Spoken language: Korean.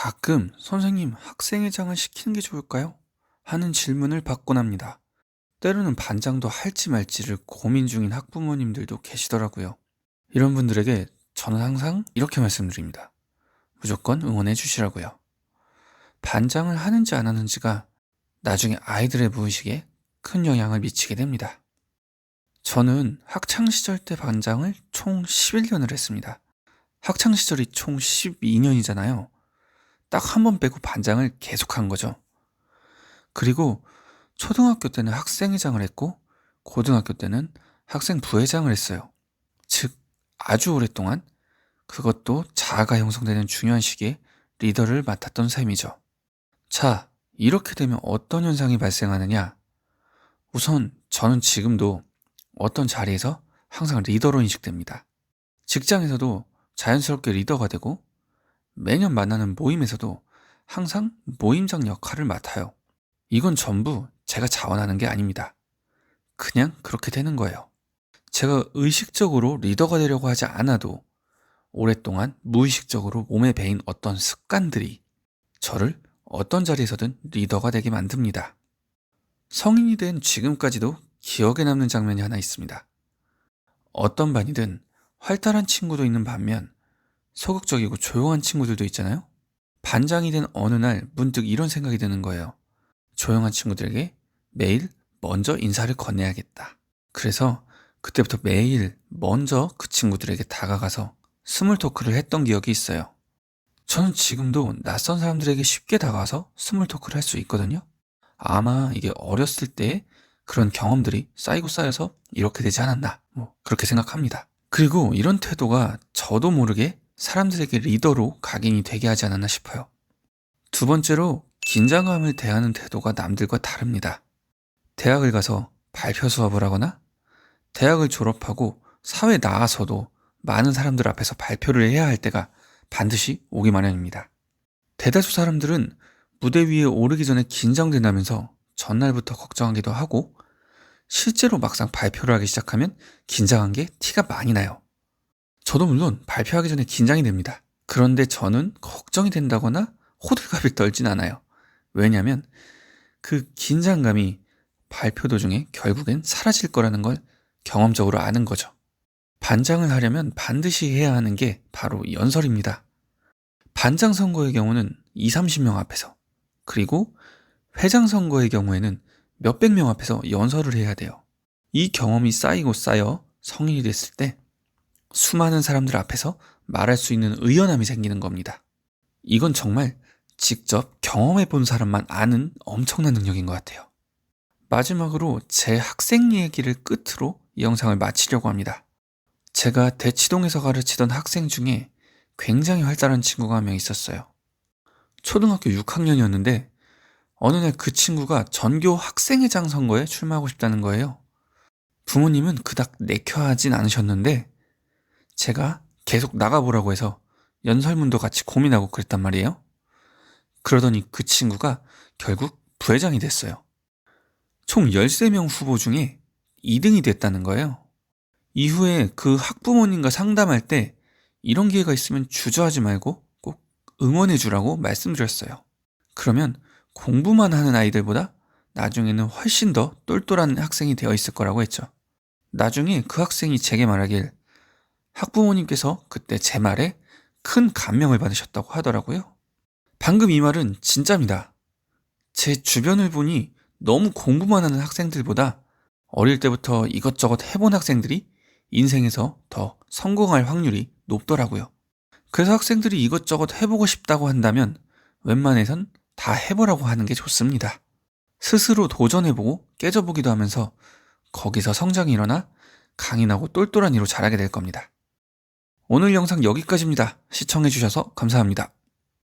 가끔 선생님 학생회장을 시키는 게 좋을까요? 하는 질문을 받곤 합니다. 때로는 반장도 할지 말지를 고민 중인 학부모님들도 계시더라고요. 이런 분들에게 저는 항상 이렇게 말씀드립니다. 무조건 응원해 주시라고요. 반장을 하는지 안 하는지가 나중에 아이들의 무의식에 큰 영향을 미치게 됩니다. 저는 학창시절 때 반장을 총 11년을 했습니다. 학창시절이 총 12년이잖아요. 딱 한 번 빼고 반장을 계속한 거죠. 그리고 초등학교 때는 학생회장을 했고 고등학교 때는 학생 부회장을 했어요. 즉 아주 오랫동안, 그것도 자아가 형성되는 중요한 시기에 리더를 맡았던 셈이죠. 자, 이렇게 되면 어떤 현상이 발생하느냐? 우선 저는 지금도 어떤 자리에서 항상 리더로 인식됩니다. 직장에서도 자연스럽게 리더가 되고 매년 만나는 모임에서도 항상 모임장 역할을 맡아요. 이건 전부 제가 자원하는 게 아닙니다. 그냥 그렇게 되는 거예요. 제가 의식적으로 리더가 되려고 하지 않아도 오랫동안 무의식적으로 몸에 배인 어떤 습관들이 저를 어떤 자리에서든 리더가 되게 만듭니다. 성인이 된 지금까지도 기억에 남는 장면이 하나 있습니다. 어떤 반이든 활달한 친구도 있는 반면 소극적이고 조용한 친구들도 있잖아요. 반장이 된 어느 날 문득 이런 생각이 드는 거예요. 조용한 친구들에게 매일 먼저 인사를 건네야겠다. 그래서 그때부터 매일 먼저 그 친구들에게 다가가서 스몰 토크를 했던 기억이 있어요. 저는 지금도 낯선 사람들에게 쉽게 다가가서 스몰 토크를 할 수 있거든요. 아마 이게 어렸을 때 그런 경험들이 쌓이고 쌓여서 이렇게 되지 않았나, 그렇게 생각합니다. 그리고 이런 태도가 저도 모르게 사람들에게 리더로 각인이 되게 하지 않았나 싶어요. 두 번째로 긴장감을 대하는 태도가 남들과 다릅니다. 대학을 가서 발표 수업을 하거나 대학을 졸업하고 사회에 나와서도 많은 사람들 앞에서 발표를 해야 할 때가 반드시 오기 마련입니다. 대다수 사람들은 무대 위에 오르기 전에 긴장된다면서 전날부터 걱정하기도 하고 실제로 막상 발표를 하기 시작하면 긴장한 게 티가 많이 나요. 저도 물론 발표하기 전에 긴장이 됩니다. 그런데 저는 걱정이 된다거나 호들갑을 떨진 않아요. 왜냐하면 그 긴장감이 발표 도중에 결국엔 사라질 거라는 걸 경험적으로 아는 거죠. 반장을 하려면 반드시 해야 하는 게 바로 연설입니다. 반장 선거의 경우는 20, 30명 앞에서, 그리고 회장 선거의 경우에는 몇백 명 앞에서 연설을 해야 돼요. 이 경험이 쌓이고 쌓여 성인이 됐을 때 수많은 사람들 앞에서 말할 수 있는 의연함이 생기는 겁니다. 이건 정말 직접 경험해 본 사람만 아는 엄청난 능력인 것 같아요. 마지막으로 제 학생 얘기를 끝으로 이 영상을 마치려고 합니다. 제가 대치동에서 가르치던 학생 중에 굉장히 활달한 친구가 한 명 있었어요. 초등학교 6학년이었는데 어느 날 그 친구가 전교 학생회장 선거에 출마하고 싶다는 거예요. 부모님은 그닥 내켜하진 않으셨는데 제가 계속 나가보라고 해서 연설문도 같이 고민하고 그랬단 말이에요. 그러더니 그 친구가 결국 부회장이 됐어요. 총 13명 후보 중에 2등이 됐다는 거예요. 이후에 그 학부모님과 상담할 때 이런 기회가 있으면 주저하지 말고 꼭 응원해 주라고 말씀드렸어요. 그러면 공부만 하는 아이들보다 나중에는 훨씬 더 똘똘한 학생이 되어 있을 거라고 했죠. 나중에 그 학생이 제게 말하길 학부모님께서 그때 제 말에 큰 감명을 받으셨다고 하더라고요. 방금 이 말은 진짜입니다. 제 주변을 보니 너무 공부만 하는 학생들보다 어릴 때부터 이것저것 해본 학생들이 인생에서 더 성공할 확률이 높더라고요. 그래서 학생들이 이것저것 해보고 싶다고 한다면 웬만해선 다 해보라고 하는 게 좋습니다. 스스로 도전해보고 깨져보기도 하면서 거기서 성장이 일어나 강인하고 똘똘한 이로 자라게 될 겁니다. 오늘 영상 여기까지입니다. 시청해주셔서 감사합니다.